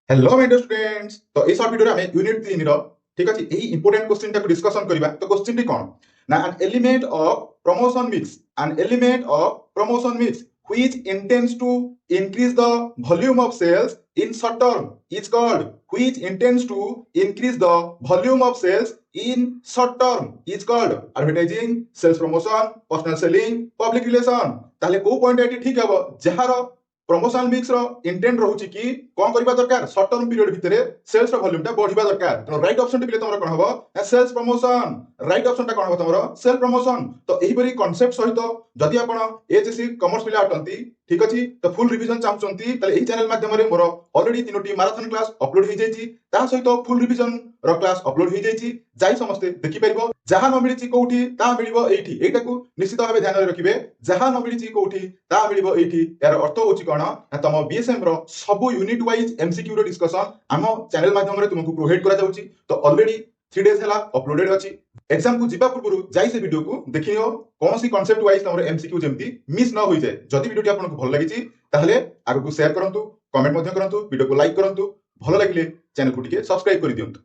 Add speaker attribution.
Speaker 1: Hello my dear students. तो इस short video रे हमें यूनिट 3 रो ठीक अछि एही इंपोर्टेंट क्वेश्चन टाको डिस्कशन करिबा। तो क्वेश्चन टी कोन ना an element of promotion mix which intends to increase the volume of sales in short term is called which intends to increase the volume of sales in short term is called advertising, sales promotion, personal selling, public relation। ताले को point eighty ठीक हबो जहार promotion mix रो intent रहउची कि कोन करबा दरकार short term period भितरे sales rho volume टा बढ़िबा दरकार। तो राइट ऑप्शन टी बिले तमरो कोन हबो सेल्स प्रमोशन। राइट ऑप्शन टा कोन हबो तमरो सेल्स प्रमोशन। तो एही बरी कांसेप्ट सहित जदि आपण एचएससी कॉमर्स पिला अटंती ठीक अछि तो फुल रिवीजन चाहउचंती तले एही चैनल माध्यम रे मोर ऑलरेडी तीनोटी मैराथन क्लास अपलोड हो जाईची ता सहित फुल रिवीजन रो क्लास अपलोड हो जाईची जाई समस्त देखि परिबो। जहा न मिलिची कोठी ता मिलिबो एठी एटाकू निश्चित भाबे ध्यान रे रखिबे। जहा न मिलिची कोठी ता मिलिबो एठी यार अर्थ होची कोन ना तम बीएसएम रो सब यूनिट वाइज एमसीक्यू रो डिस्कशन आम चैनल माध्यम रे तुमको प्रोवाइड करा जाउची। तो ऑलरेडी 3 डेज हला अपलोडेड अछि। एग्जाम को जिबा पूर्व जाई से वीडियो को देखियो कौन सी कांसेप्ट वाइज तमरो एमसीक्यू जेमती मिस न होई जाय। जदि वीडियो आपनको भल लागिची ताहले आगु को शेयर करंतु, कमेंट मध्ये करंतु, वीडियो को लाइक करंतु, भल लागिले चैनल को टिके सब्सक्राइब करि दियंतु।